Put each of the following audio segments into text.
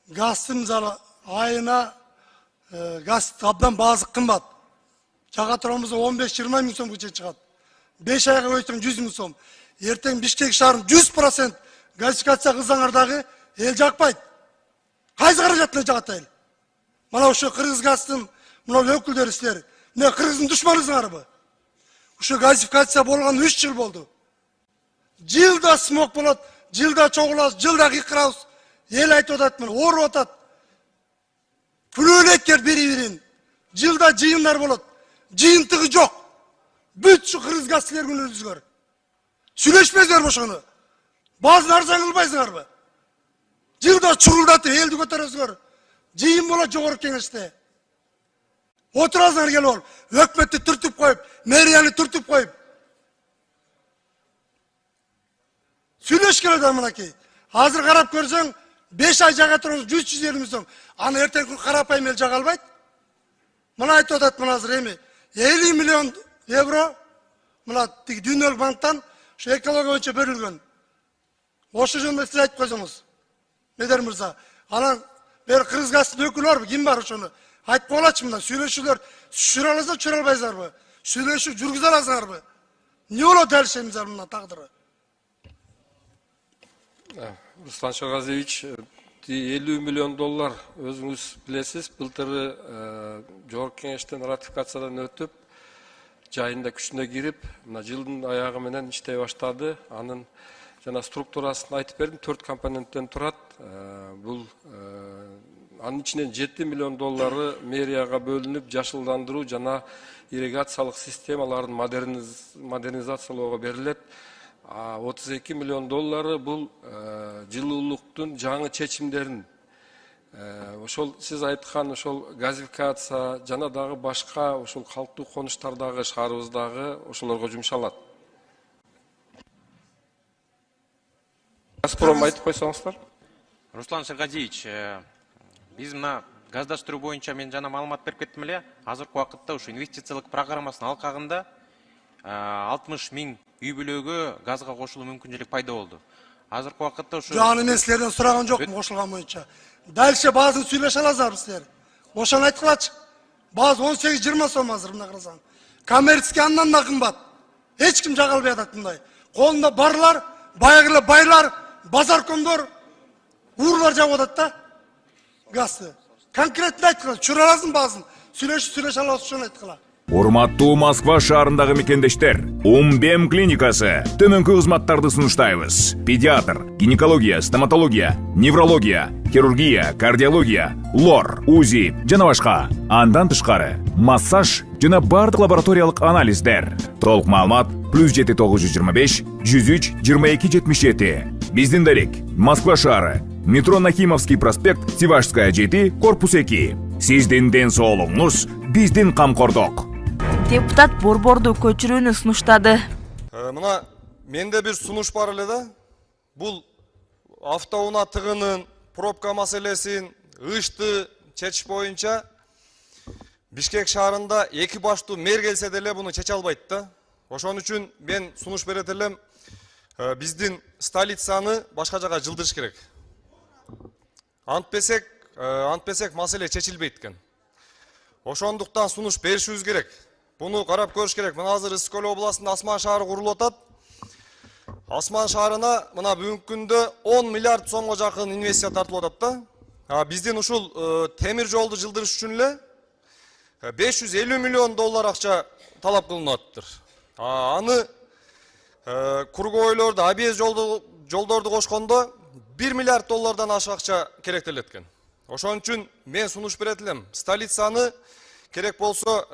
Gaztın мысалы ayına gaz abdan bazı kımbat. Jaga turamızda 15-20 ming so'm geçe çıkat. 5 ayga koysang 100 ming so'm. Erteң Бишкек шаарынын 100% газификация кылсаңар эл жакпайт. Кайсы каражат эле жагат эл? Мына ошо Кыргыз газдын мына өкүлдөрү силер. Эмне Кыргыздын душманысыңарбы? Ошо газификация болгон 3 жыл болду. Жылда смог болот, жылда чогулабыз, жылда кыйкырабыз. Эл айтып атат, мына ооруп атат. Пүлөлекер бири-бирин. Жылда жыйындар болот. Жыйынтыгы жок. Бүт şu Kırgız gaz силер күнүңүзгөр. Сүйлөшпөңүздөр ошону. Баазын арзан кылбайсыңарбы? Жылда чурулдатып элди көтөрөсүңөр. Жыйын болот жогорку кеңеште. Отурасыңар келип алып, өкмөттү түртүп коюп, мэрияны түртүп коюп. Сүйлөшкөн адам мынакей. Азыр карап көрсөң, 5 ай жага турабыз 100-150 миң сом. Аны эртең күн карапайым эл жага албайт. Мына айтып атат мына азыр эми 50 миллион евро мына Дүйнөлүк банктан ошо экология боюнча бөлүнгөн. Ошо жөнүндө сиз айтып койсоңуз. Медер мырза, анан бир Кыргыз газдын өкүлү барбы? Ким бар ошону? Айтып койгулачы мына сүйлөшүүлөр жүрө аласызбы, жүрө албайсыздарбы? Сүйлөшүп жүргүзө аласыңарбы? Эмне болот дал ошемиздар мына тагдыры? Руслан Шогазевич, 50 миллион доллар өзүңүз билесиз, былтыры жогорку кеңештен ратификациядан өтүп, жайында күчүнө кирип, мына жылдын аягы менен иштей баштады. Анын жана структурасын айтып бердим, 4 компоненттен турат. Бул анын ичинен 7 миллион доллары мэрияга бөлүнүп, жашылдандыруу жана ирригациялык системаларын модернизациялоого берилет. 32 миллион доллары бул жылуулуктун жаңы чечимдерин ошол сиз айткан ошол газификация жана дагы башка ошол калктуу конуштардагы шаарыбыздагы ошолорго жумшалат. Газпром айтып койсоңуздар. Руслан Шергазиевич, биз мына газдаштыруу боюнча мен жана маалымат берип кеттим эле. Азыркы убакытта ушу инвестициялык программасынын алкагында 60 миң үй бүлөгө газга кошулуу мүмкүнчүлүк пайда болду. Азыркы убакытта ушу Жаны мен силерден сураган жокмун кошулган боюнча. Дальше баазын сүйлөшө аласызарбы силер? Ошону айткылачы. Бааз 18-20 сом азыр мына карасаң. Коммерций андан да кымбат. Эч ким жага албай атат мындай. Колунда барлар, баягы эле байлар, базаркомдор, уурлар жагып атат да. Газды. Конкретно айткыла, чүрө аласың баазын. Сүйлөшө аласыз ошону айткыла. Урматтуу Москва шаарындагы мекендештер, Умбем клиникасы төмөнкү кызматтарды сунуштайбыз. Педиатр, гинекология, стоматология, неврология, хирургия, кардиология, лор, УЗИ жана башка. Андан тышкары массаж жана бардык лабораториялык анализдер. Толук маалымат +7 925 103 22 77. Биздин дарек Москва шаары, метро Нахимовский проспект, Сивашская 7, корпус 2. Сиздин ден соолугуңуз биздин камкордук. Депутат борборду көчүрүүнү сунуштады. Мына менде бир сунуш бар эле да. Бул автоунаа тыгынын, пробка маселесин, ышты чечиш боюнча Бишкек шаарында эки баштуу мэр келсе деле буну чече албайт да. Ошон үчүн мен сунуш берет элем, биздин столицаны башка жака жылдырыш керек. Антпесек маселе чечилбейт экен. Ошондуктан сунуш беришибиз керек. Буну карап көрүш керек. Мына азыр Ысык Көл областында Асман шаары курулуп атат. Асман шаарына мына бүгүнкү күндө 10 миллиард сомго жакын инвестиция тартылып атат да. Биздин ушул темир жолду жылдырыш үчүн эле 550 миллион доллар акча талап кылынып атыптыр. Аны кургойлорду, объезд жолдорду кошкондо 1 миллиард доллардан ашык акча керектелет экен. Ошон үчүн мен сунуш берет элем. Столицаны керек болсо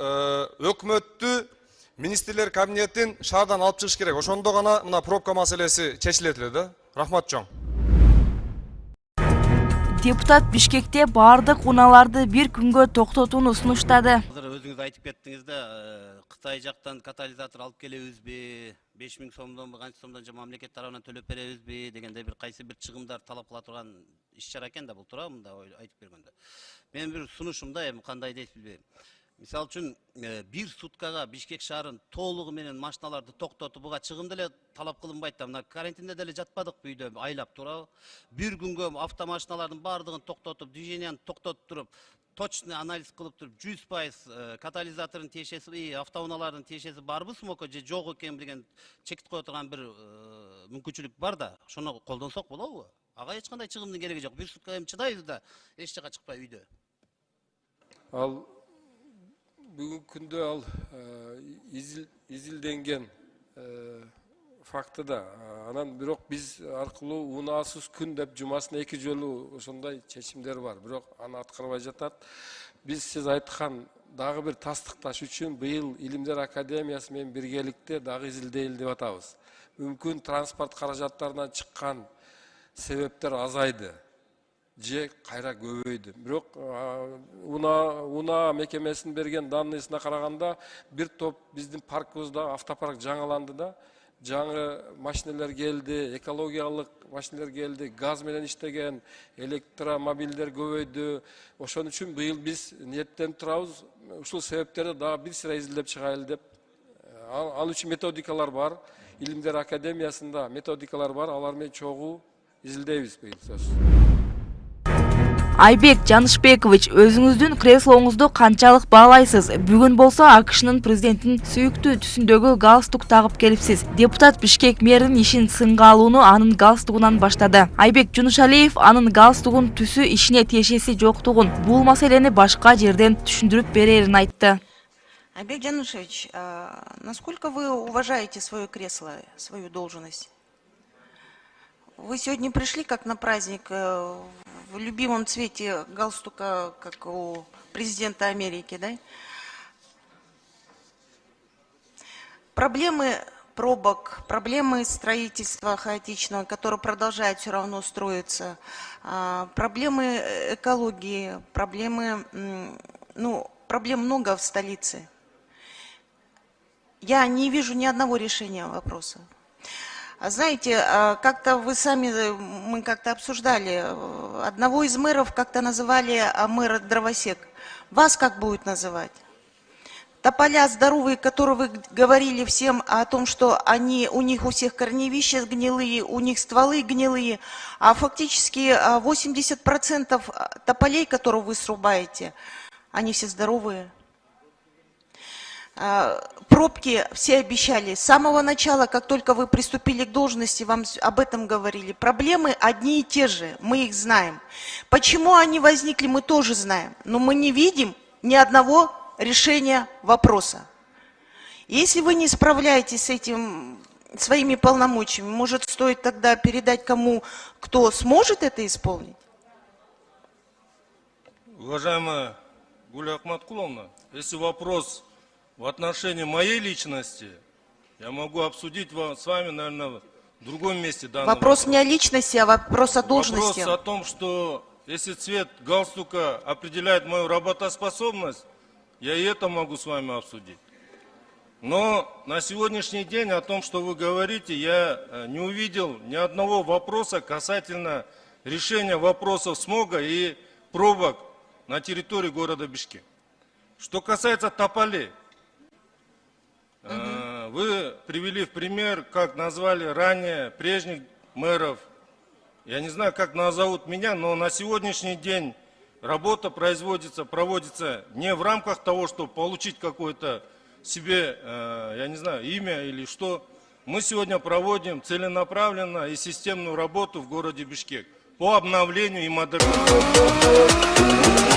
өкмөттү, министрлер кабинетин шаардан алып чыгыш керек. Ошондо гана мына пробка маселеси чечилет эле да. Рахмат чоң. Депутат Бишкекте бардык унааларды бир күнгө токтотууну сунуштады. Азыр өзүңүз айтып кеттиңиз да, Кытай жактан катализатор алып келебизби, 5 миң сомдон канча сомдон же мамлекет тарабынан төлөп беребизби дегенде бир кайсы бир чыгымдар талап кыла турган иш чара экен да бул туурабы мында айтып бергөндө. Менин бир сунушумда эми кандай дейт билбейм. Мисал үчүн бир суткага Бишкек шаарын толугу менен машиналарды токтотуп буга чыгым деле талап кылынбайт да. Мына карантинде деле жатпадыкпы үйдө айлап туурабы? Бир күнгө автомашиналардын баардыгын токтотуп, движенияны токтотуп туруп, точный анализ кылып туруп 100% катализатордун тиешеси, автоунаалардын тиешеси барбы смоко же жок экен деген чектип кое турган бир мүмкүнчүлүк бар да. Ошону колдонсок болобу? Ага эч кандай чыгымдын кереги жок. Бир сутка эми чыдайбыз да, эч жака чыкпай үйдө. Ал бүгүнкү күндө ал изилденген факты да. Анан бирок биз аркылуу унаасыз күн деп жумасына 2 жолу ошондой чечимдер бар. Бирок аны аткарбай жатат. Биз сиз айткан дагы бир тастыкташ үчүн быйыл Илимдер академиясы менен биргеликте дагы изилдейли деп атабыз. Мүмкүн транспорт каражаттарынан чыккан себептер азайды же кайра көбөйдү. Бирок унаа мекемесинин берген данныйсына караганда бир топ биздин паркыбызда автопарк жаңыланды да. Жаңы машиналар келди, экологиялык машиналар келди, газ менен иштеген электромобилдер көбөйдү. Ошон үчүн быйыл биз ниеттенип турабыз. Ушул себептерди дагы бир сыра изилдеп чыгайлы деп. Ал үчүн методикалар бар. Илимдер академиясында методикалар бар. Алар менен чогуу изилдейбиз быйыл сөз. Айбек Жанышбекович, өзүңүздүн креслоңузду канчалык баалайсыз? Бүгүн болсо АКШнын президентинин сүйүктүү түсүндөгү галстук тагып келипсиз. Депутат Бишкек мэринин ишин сынга алууну анын галстугунан баштады. Айбек Жунушалиев анын галстугун түсү ишине тиешеси жоктугун, бул маселени башка жерден түшүндүрүп берерин айтты. Айбек Жанушевич, насколько вы уважаете свое кресло, свою должность? Вы сегодня пришли как на праздник в любимом цвете галстука, как у президента Америки, да? Проблемы пробок, проблемы строительства хаотичного, которое продолжает все равно строиться, проблемы экологии, проблемы, проблем много в столице. Я не вижу ни одного решения вопроса. Знаете, как-то вы сами, мы как-то обсуждали, одного из мэров как-то называли мэра дровосек. Вас как будут называть? Тополя здоровые, которые вы говорили всем о том, что у них у всех корневища гнилые, у них стволы гнилые, а фактически 80% тополей, которые вы срубаете, они все здоровые. Пробки все обещали. С самого начала, как только вы приступили к должности, вам об этом говорили. Проблемы одни и те же, мы их знаем. Почему они возникли, мы тоже знаем. Но мы не видим ни одного решения вопроса. Если вы не справляетесь с этим своими полномочиями, может, стоит тогда передать кому, кто сможет это исполнить? Уважаемая Гуля Ахматкуловна, если вопрос в отношении моей личности, я могу обсудить с вами, наверное, в другом месте. Вопрос не о личности, а вопрос о должности. Вопрос о том, что если цвет галстука определяет мою работоспособность, я и это могу с вами обсудить. Но на сегодняшний день о том, что вы говорите, я не увидел ни одного вопроса касательно решения вопросов смога и пробок на территории города Бишкек. Что касается тополей, вы привели в пример, как назвали ранее прежних мэров. Я не знаю, как назовут меня, но на сегодняшний день работа проводится не в рамках того, чтобы получить какое-то себе, я не знаю, имя или что. Мы сегодня проводим целенаправленно и системную работу в городе Бишкек по обновлению и модернизации.